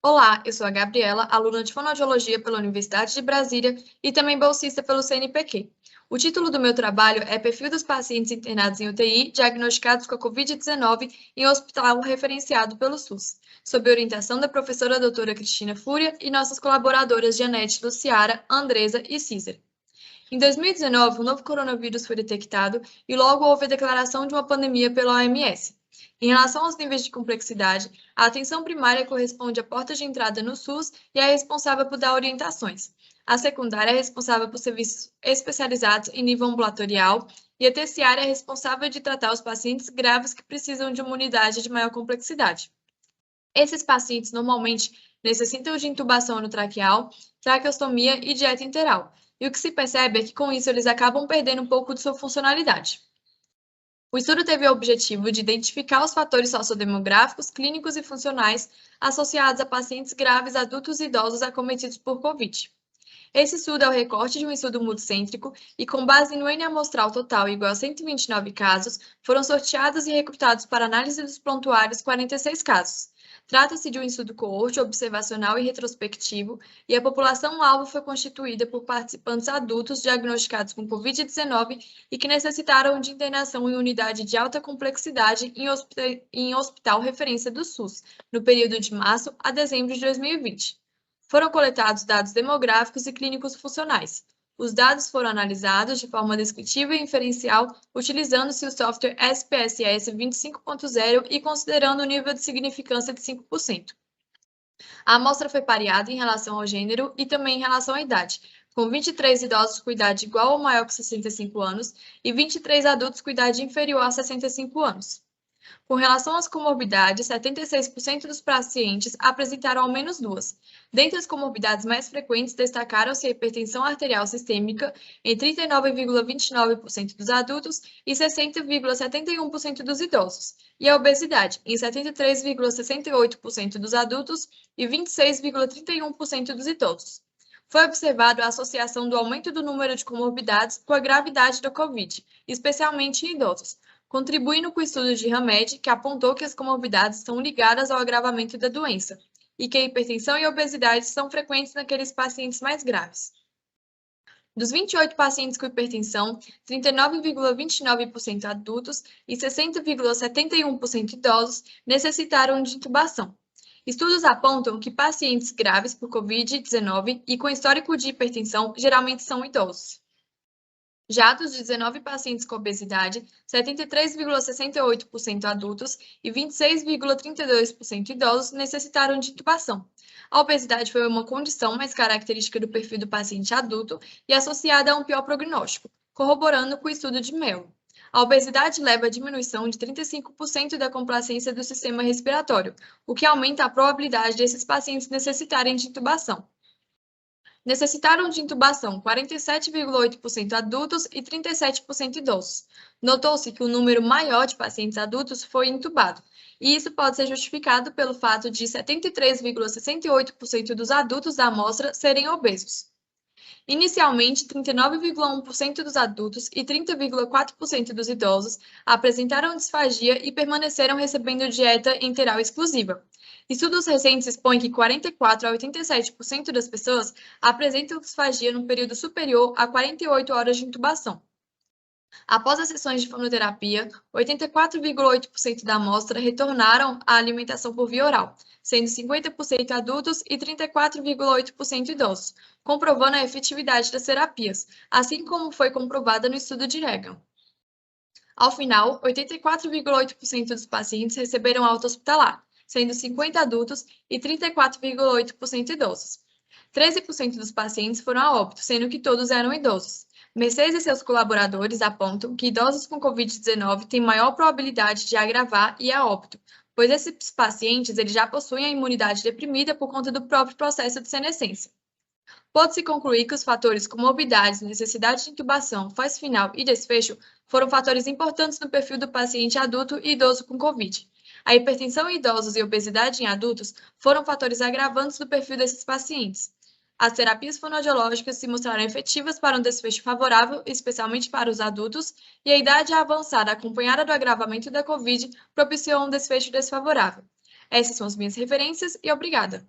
Olá, eu sou a Gabriela, aluna de Fonoaudiologia pela Universidade de Brasília e também bolsista pelo CNPq. O título do meu trabalho é Perfil dos pacientes internados em UTI diagnosticados com a Covid-19 em hospital referenciado pelo SUS, sob orientação da professora doutora Cristina Fúria e nossas colaboradoras Janete, Luciara, Andresa e Cícera. Em 2019, o novo coronavírus foi detectado e logo houve a declaração de uma pandemia pela OMS. Em relação aos níveis de complexidade, a atenção primária corresponde à porta de entrada no SUS e é responsável por dar orientações. A secundária é responsável por serviços especializados em nível ambulatorial e a terciária é responsável de tratar os pacientes graves que precisam de uma unidade de maior complexidade. Esses pacientes normalmente necessitam de intubação endotraqueal, traqueostomia e dieta enteral. E o que se percebe é que com isso eles acabam perdendo um pouco de sua funcionalidade. O estudo teve o objetivo de identificar os fatores sociodemográficos, clínicos e funcionais associados a pacientes graves, adultos e idosos acometidos por Covid. Esse estudo é o recorte de um estudo multicêntrico e, com base no N amostral total igual a 129 casos, foram sorteados e recrutados para análise dos prontuários 46 casos. Trata-se de um estudo coorte, observacional e retrospectivo, e a população-alvo foi constituída por participantes adultos diagnosticados com Covid-19 e que necessitaram de internação em unidade de alta complexidade em hospital referência do SUS, no período de março a dezembro de 2020. Foram coletados dados demográficos e clínicos funcionais. Os dados foram analisados de forma descritiva e inferencial, utilizando-se o software SPSS 25.0 e considerando o nível de significância de 5%. A amostra foi pareada em relação ao gênero e também em relação à idade, com 23 idosos com idade igual ou maior que 65 anos e 23 adultos com idade inferior a 65 anos. Com relação às comorbidades, 76% dos pacientes apresentaram ao menos duas. Dentre as comorbidades mais frequentes, destacaram-se a hipertensão arterial sistêmica em 39,29% dos adultos e 60,71% dos idosos, e a obesidade em 73,68% dos adultos e 26,31% dos idosos. Foi observado a associação do aumento do número de comorbidades com a gravidade da Covid, especialmente em idosos, contribuindo com o estudo de Hamed, que apontou que as comorbidades estão ligadas ao agravamento da doença e que a hipertensão e a obesidade são frequentes naqueles pacientes mais graves. Dos 28 pacientes com hipertensão, 39,29% adultos e 60,71% idosos necessitaram de intubação. Estudos apontam que pacientes graves por Covid-19 e com histórico de hipertensão geralmente são idosos. Já dos 19 pacientes com obesidade, 73,68% adultos e 26,32% idosos necessitaram de intubação. A obesidade foi uma condição mais característica do perfil do paciente adulto e associada a um pior prognóstico, corroborando com o estudo de Mello. A obesidade leva à diminuição de 35% da complacência do sistema respiratório, o que aumenta a probabilidade desses pacientes necessitarem de intubação. Necessitaram de intubação 47,8% adultos e 37% idosos. Notou-se que o número maior de pacientes adultos foi intubado, e isso pode ser justificado pelo fato de 73,68% dos adultos da amostra serem obesos. Inicialmente, 39,1% dos adultos e 30,4% dos idosos apresentaram disfagia e permaneceram recebendo dieta enteral exclusiva. Estudos recentes expõem que 44 a 87% das pessoas apresentam disfagia no período superior a 48 horas de intubação. Após as sessões de fonoterapia, 84,8% da amostra retornaram à alimentação por via oral, sendo 50% adultos e 34,8% idosos, comprovando a efetividade das terapias, assim como foi comprovada no estudo de Reagan. Ao final, 84,8% dos pacientes receberam alta hospitalar, sendo 50 adultos e 34,8% idosos. 13% dos pacientes foram a óbito, sendo que todos eram idosos. Mercedes e seus colaboradores apontam que idosos com Covid-19 têm maior probabilidade de agravar e a óbito, pois esses pacientes eles já possuem a imunidade deprimida por conta do próprio processo de senescência. Pode-se concluir que os fatores comorbidades, necessidade de intubação, fase final e desfecho foram fatores importantes no perfil do paciente adulto e idoso com Covid. A hipertensão em idosos e obesidade em adultos foram fatores agravantes do perfil desses pacientes. As terapias fonoaudiológicas se mostraram efetivas para um desfecho favorável, especialmente para os adultos, e a idade avançada acompanhada do agravamento da Covid propiciou um desfecho desfavorável. Essas são as minhas referências e obrigada!